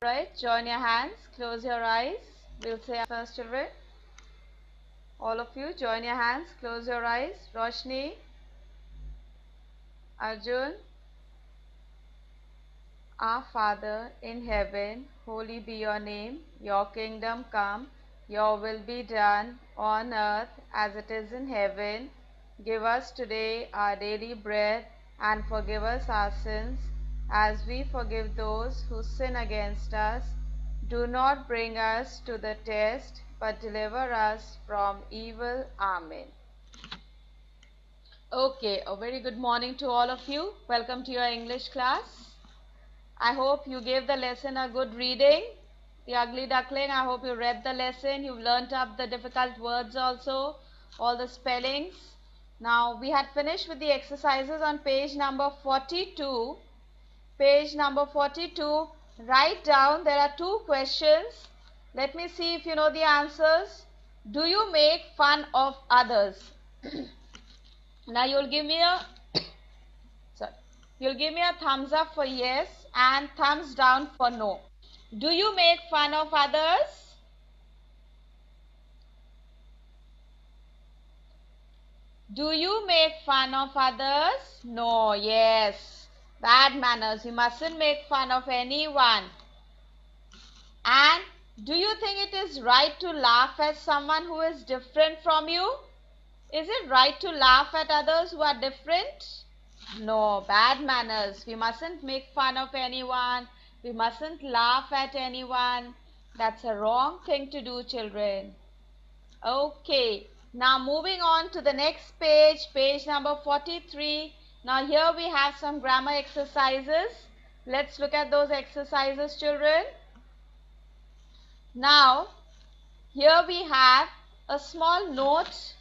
Right, join your hands, close your eyes. We'll say first, children. All of you, join your hands, close your eyes. Roshni, Arjun. Our Father in heaven, holy be your name. Your kingdom come, your will be done on earth as it is in heaven. Give us today our daily bread and forgive us our sins as we forgive those who sin against us. Do not bring us to the test, but deliver us from evil. Amen. Okay, a very good morning to all of you. Welcome to your English class. I hope you gave the lesson a good reading. The Ugly Duckling, I hope you read the lesson. You've learnt up the difficult words also, all the spellings. Now, we had finished with the exercises on page number 42. Page number 42, write down, there are two questions. Let me see if you know the answers. Do you make fun of others? Now, you'll give me a thumbs up for yes and thumbs down for no. Do you make fun of others? Do you make fun of others? No, yes. Bad manners. You mustn't make fun of anyone. And do you think it is right to laugh at someone who is different from you? Is it right to laugh at others who are different? No, bad manners. We mustn't make fun of anyone. We mustn't laugh at anyone. That's a wrong thing to do, children. Okay, now moving on to the next page, page number 43. Now here we have some grammar exercises. Let's look at those exercises, children. Now, here we have a small note.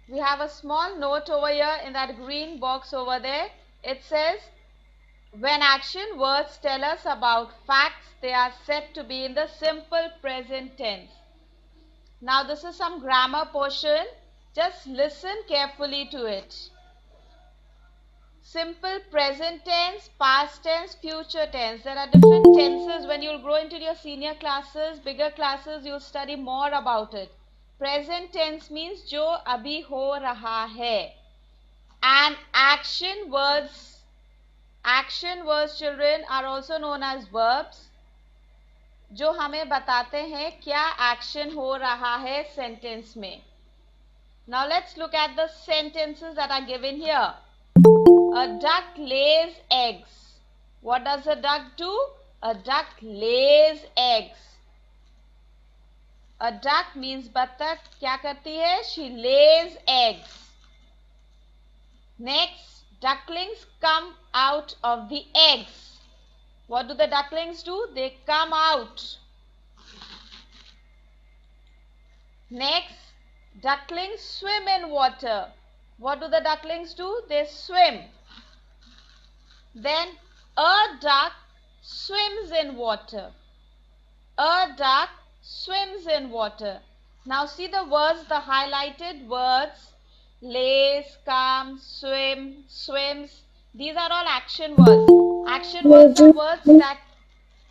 We have a small note over here in that green box over there. It says, when action words tell us about facts, they are said to be in the simple present tense. Now this is some grammar portion. Just listen carefully to it. Simple present tense, past tense, future tense. There are different tenses. When you'll grow into your senior classes, bigger classes, you'll study more about it. Present tense means जो अभी हो रहा है. And action words, children, are also known as verbs. जो हमें बताते हैं क्या action हो रहा है sentence में. Now let's look at the sentences that are given here. A duck lays eggs. What does a duck do? A duck lays eggs. A duck means बत्तख क्या करती है? She lays eggs. Next, ducklings come out of the eggs. What do the ducklings do? They come out. Next, ducklings swim in water. What do the ducklings do? They swim. Then, a duck swims in water. A duck swims in water. Now see the words, the highlighted words. Lays, comes, swim, swims. These are all action words. Action words are words that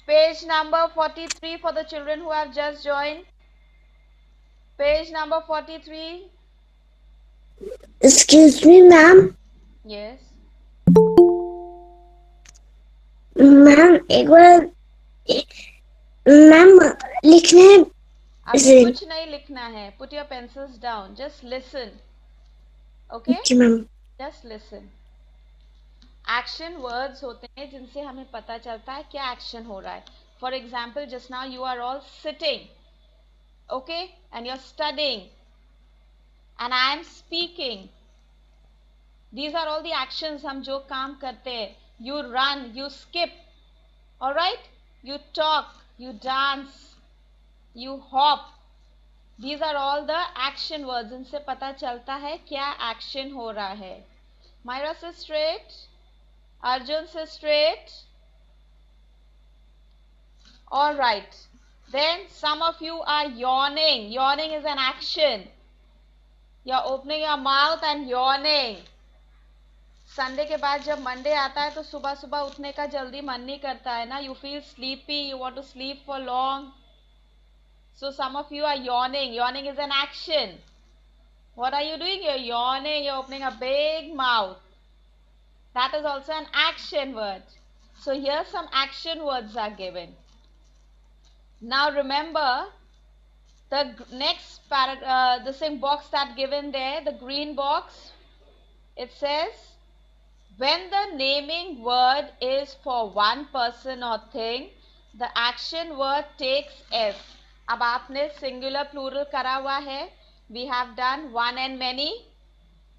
page number 43 for the children who have just joined. Page number 43. Excuse me, ma'am. Yes. Ma'am एक बार ma'am लिखने अभी कुछ नहीं लिखना है. Put your pencils down. Just listen. Okay? Ma'am. Just listen. Action words होते हैं जिनसे हमें पता चलता है क्या action हो रहा है. For example, just now you are all sitting. Okay? And you're studying. And I am speaking. These are all the actions हम जो काम करते हैं. You run, you skip. Alright? You talk, you dance, you hop. These are all the action words. इनसे पता चलता है क्या action हो रहा है. Myra says straight. Arjun says straight. Alright. Then some of you are yawning. Yawning is an action. You're opening your mouth and yawning. Sunday के बाद जब मंडे आता है तो सुबह सुबह उठने का जल्दी मन नहीं करता है ना. You feel sleepy, you want to sleep for long. So some of you are yawning. Yawning is an action. What are you doing? You're yawning, you're opening a big mouth. That is also an action word. So here some action words are given. Now remember the next the same box that given there, the green box. It says when the naming word is for one person or thing, the action word takes S. अब आपने singular plural करा हुआ है. We have done one and many.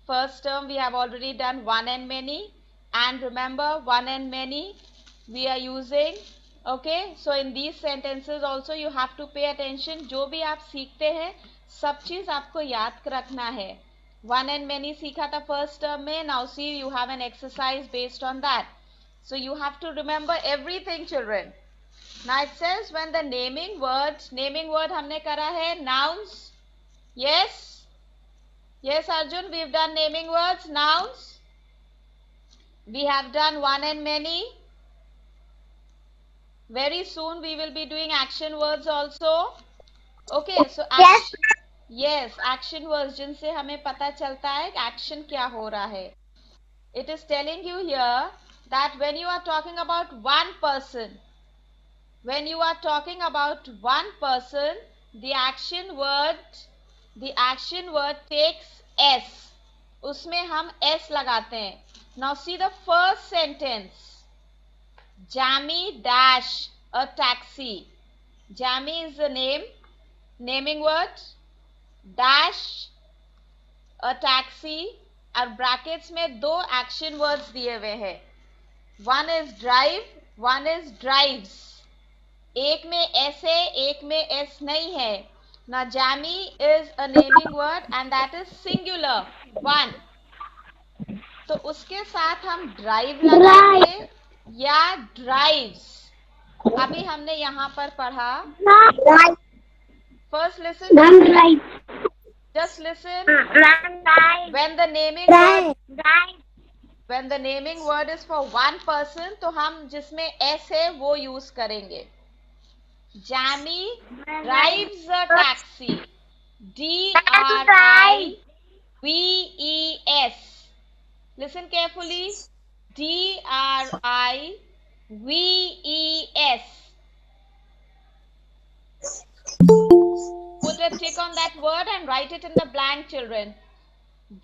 First term we have already done one and many. And remember, one and many we are using. Okay, so in these sentences also you have to pay attention. जो भी आप सीखते हैं सब चीज आपको याद रखना है. One and many सीखा था first term में. Now see, you have an exercise based on that. So you have to remember everything, children. Now it says when the naming word हमने करा है nouns. Yes, yes Arjun, we've done naming words, nouns. We have done one and many. Very soon we will be doing action words also. Okay, so yes, action words जिनसे हमें पता चलता है action क्या हो रहा है. It is telling you here that when you are talking about one person, the action word takes S. उसमें हम S लगाते हैं. Now see the first sentence. Jammy dash a taxi. Jammy is the naming word. Dash a taxi. और brackets में दो action words दिए हुए हैं. One is drive, one is drives. एक में एस है, एक में एस नहीं है. ना Jamie is a naming word and that is singular, one. तो उसके साथ हम ड्राइव लगाएंगे या ड्राइव्स. अभी हमने यहाँ पर पढ़ा. First listen. Just listen. When the naming word is for one person, तो हम जिसमें S है वो यूज करेंगे. Jammy drives a taxi. D-R-I-V-E-S. Listen carefully. D-R-I-V-E-S. Put a tick on that word and write it in the blank, children.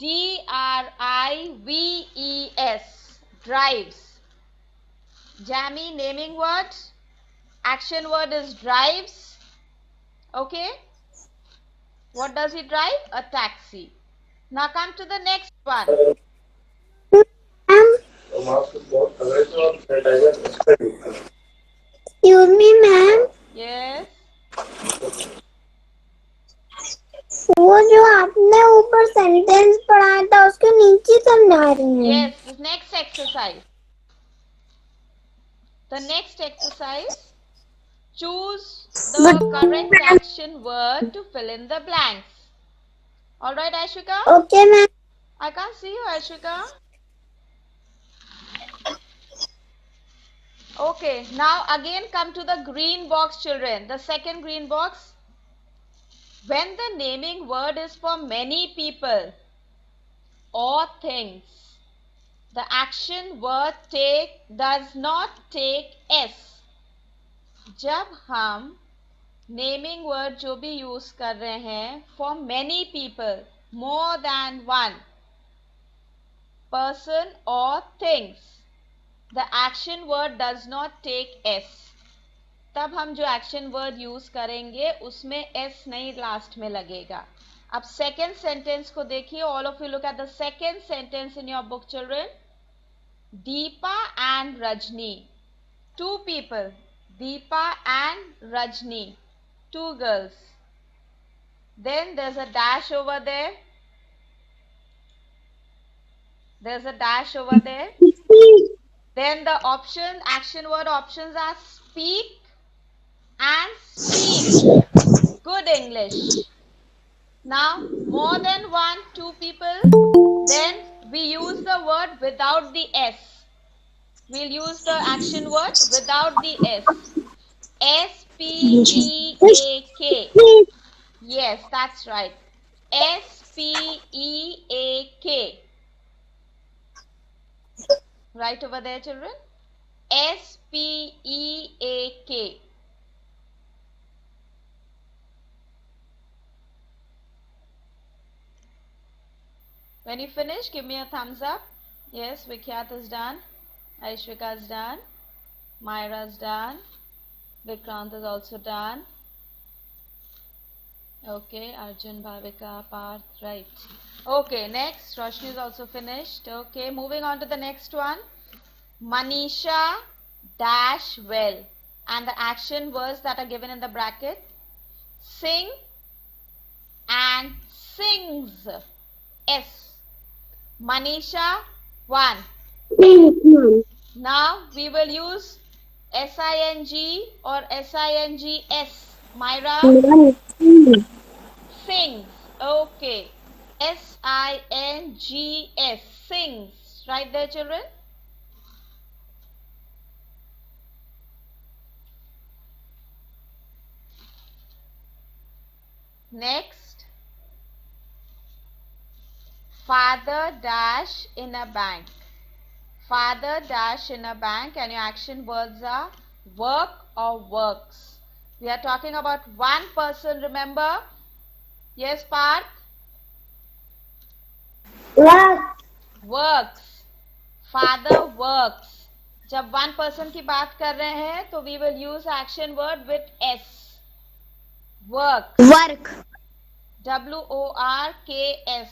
D-R-I-V-E-S. Drives. Jammy naming word. Action word is drives. Okay. What does he drive? A taxi. Now come to the next one. Excuse me, ma'am. Yes. वो जो आपने ऊपर sentence पढ़ा था उसके नीचे समझा रही हैं. Yes, the next exercise. The next exercise. Choose the correct action word to fill in the blanks. All right, Ashika? Okay, ma'am. I can't see you, Ashika. Okay, now again come to the green box, children. The second green box. When the naming word is for many people or things, the action word does not take S. जब हम naming word जो भी use कर रहे हैं for many people, more than one person or things, the action word does not take S. तब हम जो एक्शन वर्ड यूज करेंगे उसमें एस नहीं लास्ट में लगेगा. अब सेकेंड सेंटेंस को देखिए. All of you look at the second sentence in your book, children. Deepa and Rajni, two people. Deepa and Rajni, two girls. Then there is a dash over there. There's a dash over there. Then the action word options are speak and speak. Good English. Now, more than one, two people. Then we use the word without the S. We'll use the action word without the S. S-P-E-A-K. Yes, that's right. S-P-E-A-K. Right over there, children. S-P-E-A-K. When you finish, give me a thumbs up. Yes, Vikhyat is done. Aishwika is done. Myra is done. Vikrant is also done. Okay, Arjun, Bhavika, Parth, right. Okay, next, Roshni is also finished. Okay, moving on to the next one. Manisha dash well. And the action words that are given in the bracket. Sing and sings. S. Manisha, 1. Now we will use S-I-N-G or S-I-N-G-S. Myra? Sings. Okay. S-I-N-G-S. Sings. Right there, children? Next. Father dash in a bank. Father dash in a bank, and your action words are work or works. We are talking about one person, remember? Yes, Parth? Works. Father works. जब one person की बात कर रहे हैं तो we will use action word with S. Works. Work. W-O-R-K-S.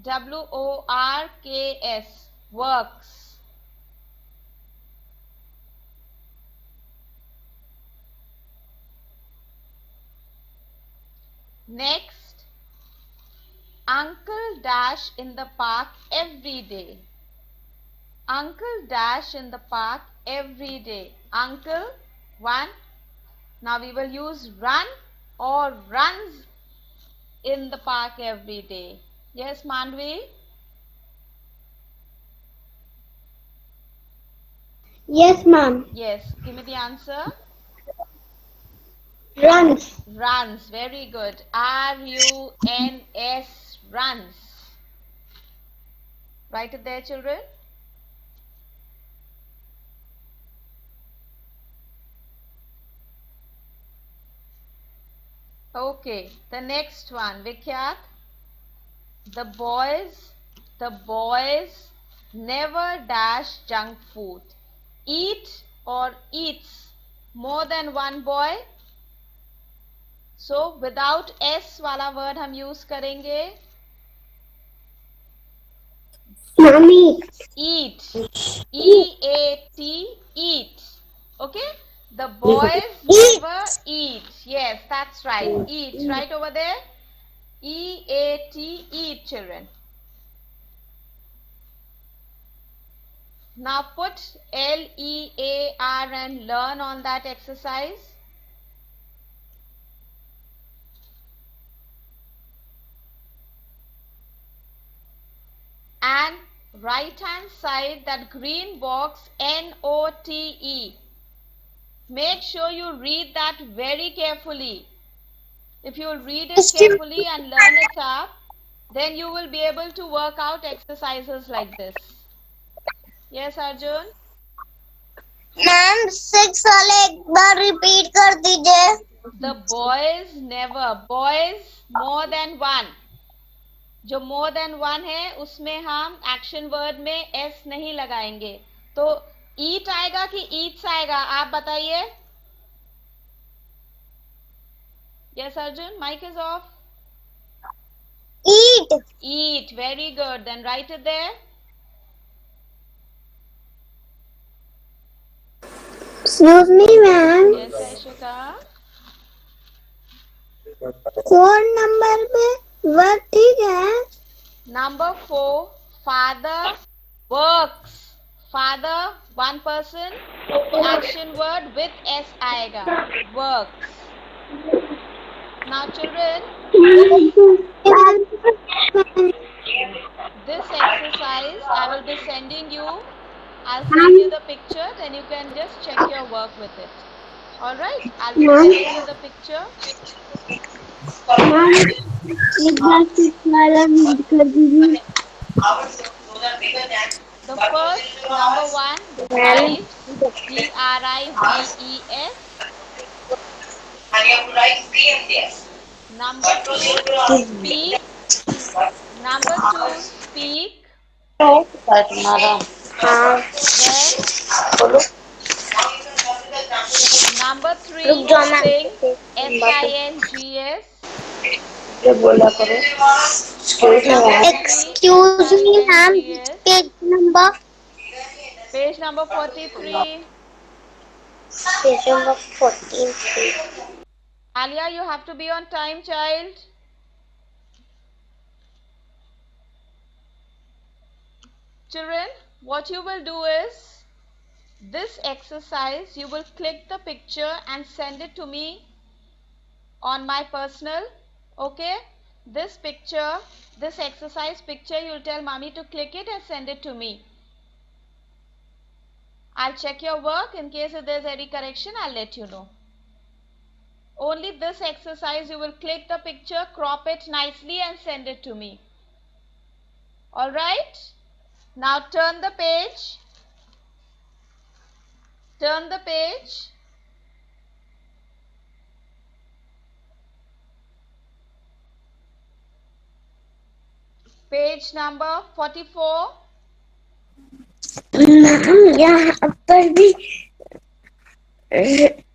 W-O-R-K-S. Works. Next. Uncle dash in the park every day. Uncle dash in the park every day. Uncle, 1. Now we will use run or runs in the park every day. Yes, Mandvi? Yes, ma'am. Yes, give me the answer. Runs. Runs, very good. R-U-N-S, runs. Write it there, children. Okay, the next one, Vikhyat. The boys never dash junk food. Eat or eats more than one boy. So without S वाला word हम use करेंगे. Mommy. Eat. E-A-T, eat. Okay? The boys never eat. Yes, that's right. Eat. Right over there. E-A-T, eat, children. Now put L-E-A-R and learn on that exercise. And right hand side, that green box, N-O-T-E. Make sure you read that very carefully. If you will read it carefully and learn it up, then you will be able to work out exercises like this. Yes, Arjun? Ma'am 6 वाले एक बार repeat कर दीजिए. The boys never. Boys more than one. जो more than one है उसमें हम action word में S नहीं लगाएंगे. तो eat आएगा कि eats आएगा, आप बताइए. Yes, Arjun, mic is off. Eat. Eat, very good. Then write it there. Excuse me, ma'am. Yes, Aishika. 4 number पे वर्क ठीक है. Number 4, father works. Father, one person, action word with S आएगा. Works. Now children, this picture, then you can just check your work with it. All right, I'll be sending you the picture. Ma'am एक बार वाला read कर दीजिए. The first, number 1, drives, drives. Number 2, speak. Number 2, speak. Then number 3, sing, S-I-N-G-S. बोला करो. Excuse me, ma'am. Page number. Page number 43. Page number 43. Alia, you have to be on time, child. Children, what you will do is, this exercise, you will click the picture and send it to me on my personal. Okay? This picture, this exercise picture, you'll tell mommy to click it and send it to me. I'll check your work. In case if there's any correction, I'll let you know. Only this exercise, you will click the picture, crop it nicely and send it to me. Alright? Now turn the page. Turn the page. Page number 44. Ma'am यहाँ पर भी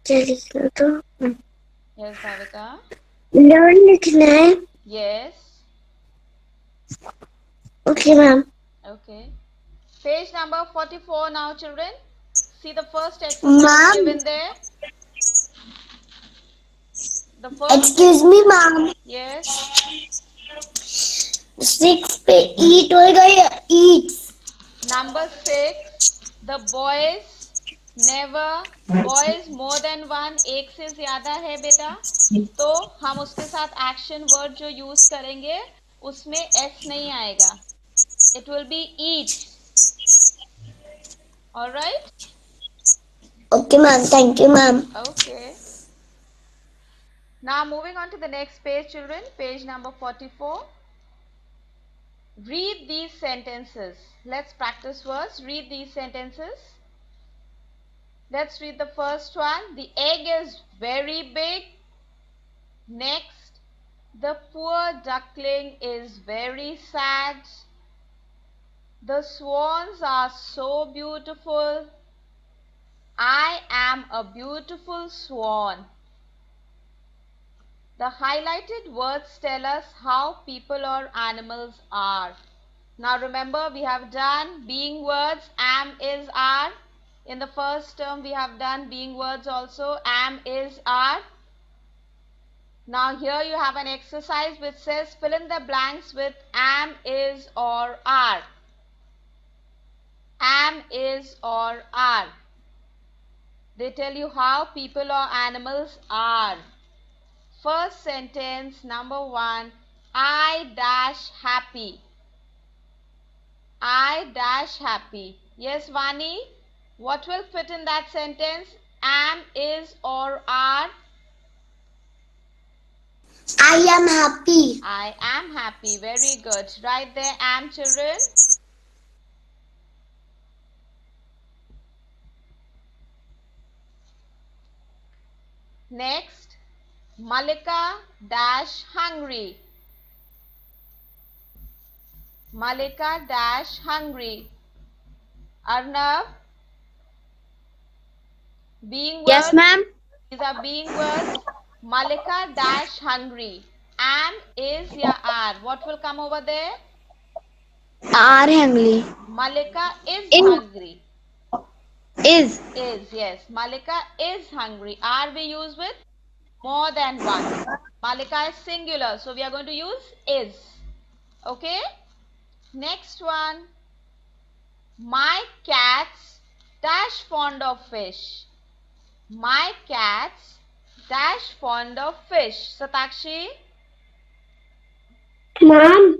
चलिए तो. Yes, Bhavika. Learn लिखना है. Yes. Okay, ma'am. Okay. Page number 44 now, children. See the first exercise given there. The first. Excuse me, ma'am. Yes. 6 पे eat होएगा. Eats. Number 6. The boys never. Boys more than one. एक से ज़्यादा है बेटा. तो हम उसके साथ action word जो use करेंगे उसमें s नहीं आएगा. It will be eats. All right. Okay, ma'am. Thank you, ma'am. Okay. Now moving on to the next page, children. Page number 44. Read these sentences. Let's practice first. Read these sentences. Let's read the first one. The egg is very big. Next. The poor duckling is very sad. The swans are so beautiful. I am a beautiful swan. The highlighted words tell us how people or animals are. Now remember, we have done being words, am, is, are. In the first term, we have done being words also, am, is, are. Now here you have an exercise which says fill in the blanks with am, is, or are. Am, is, or are. They tell you how people or animals are. First sentence, number 1, I dash happy. I dash happy. Yes, Vani, what will fit in that sentence? Am, is, or are? I am happy. I am happy. Very good. Right there, am, children. Next, Malika dash hungry. Malika dash hungry. Arnav, being words. Yes, ma'am. These are being words. Malika dash hungry. Am, is, ya are. What will come over there? Are hungry. Malika is hungry. Is. Is, yes. Malika is hungry. Are we use with more than one. Malika is singular, so we are going to use is. Okay? Next one. My cat's dash fond of fish. My cat's dash fond of fish. Satakshi? Ma'am.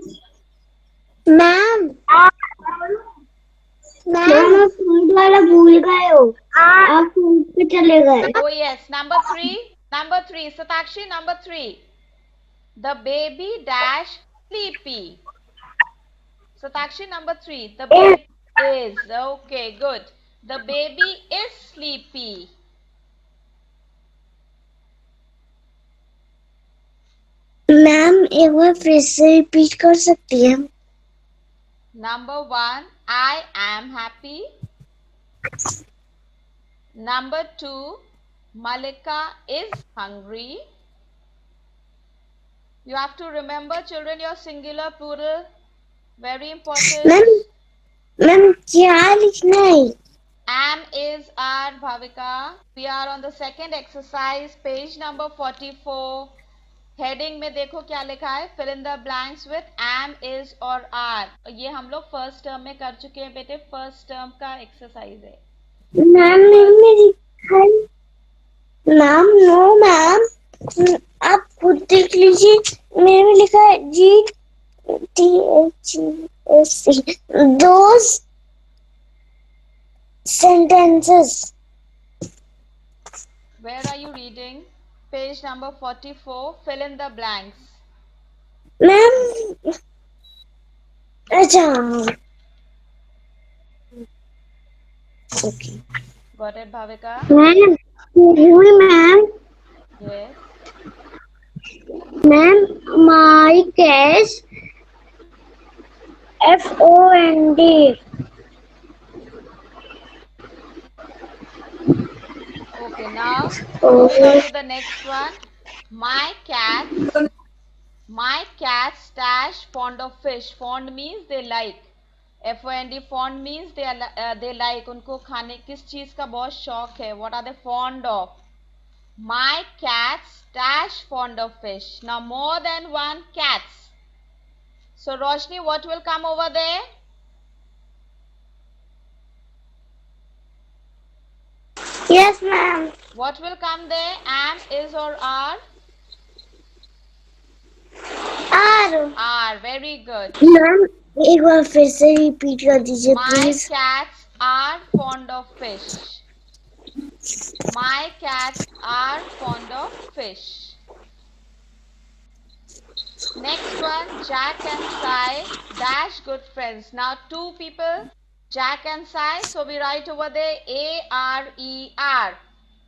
Ma'am. Ma'am आप food वाला भूल गए हो, आप food पे चले गए। Oh yes, number 3, Satakshi, number 3. The baby dash sleepy. Satakshi, number 3. The baby is. Okay, good. The baby is sleepy. Ma'am एक बार फिर से रिपीट कर सकती हैं? Number 1, I am happy. Number 2, Malika is hungry. You have to remember, children, your singular, plural. Very important. Ma'am क्या लिखना है? Am is are, Bhavika. We are on the second exercise, page number 44. Heading में देखो क्या लिखा है, fill in the blanks with am, is और are. ये हम लोग फर्स्ट टर्म में कर चुके हैं बेटे, फर्स्ट टर्म का एक्सरसाइज है। मैम मैम नो मैम, आप खुद देख लीजिए, मेरे में लिखा है GTHC, those sentences. Where are you reading? Page number 44, fill in the blanks. Ma'am अच्छा, okay. Got it, Bhavika? Ma'am Yes. Ma'am my case FOND. Okay, now moving on to the next one. My cats dash fond of fish. Fond means they like. FOND, fond means they like. उनको खाने किस चीज का बहुत शौक है. What are they fond of? My cats dash fond of fish. Now more than one cats. So Roshni, what will come over there? Yes ma'am. What will come there? Am, is or are? Are. Very good. Ma'am एक बार फिर से repeat कर दीजिए please. My cats are fond of fish. My cats are fond of fish. Next one, Jack and Sai dash good friends. Now two people, Jack and Sai. So we write over there A-R-E-R.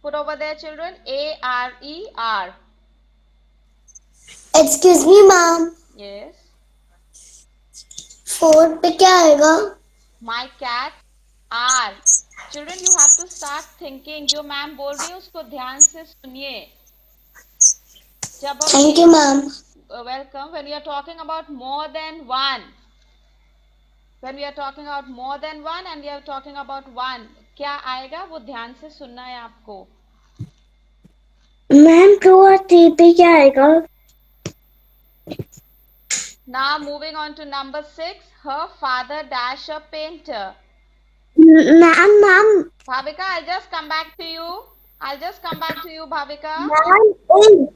Put over there children, A-R-E-R. Excuse me ma'am. Yes. 4 पे क्या आएगा? My cats are. Children, you have to start thinking. जो ma'am बोल रही है उसको ध्यान से सुनिए. Thank you ma'am. Welcome. When we are talking about more than one, and we are talking about one, क्या आएगा वो ध्यान से सुनना है आपको. मैम 2 और 3 पे क्या आएगा? Now moving on to number 6, her father dash a painter. Ma'am. Bhavika, I'll just come back to you, Bhavika. Ma'am.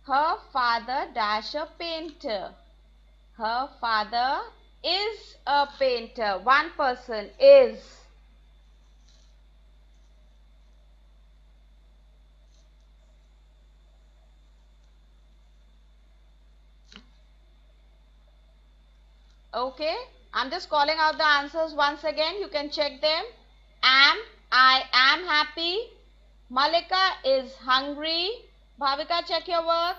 Her father dash a painter. Her father is a painter. One person is. Okay, I'm just calling out the answers once again. You can check them. I am happy. Malika is hungry. Bhavika, check your work.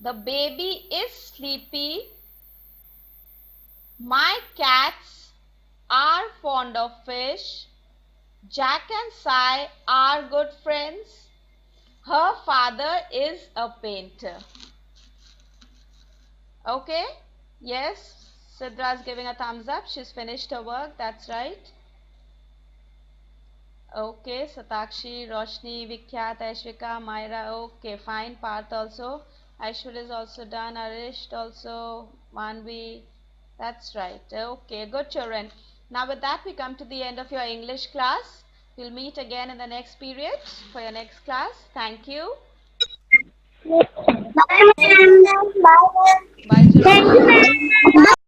The baby is sleepy. My cats are fond of fish. Jack and Sai are good friends. Her father is a painter. Okay? Yes, Sidra is giving a thumbs up. She's finished her work. That's right. Okay, Satakshi, Roshni, Vikhyat, Aishvika, Myra. Okay, fine. Parth also. Aishwar is also done. Arish also. Manvi. That's right. Okay, good children. Now with that we come to the end of your English class. We'll meet again in the next period for your next class. Thank you. Bye ma'am. Bye. Bye children.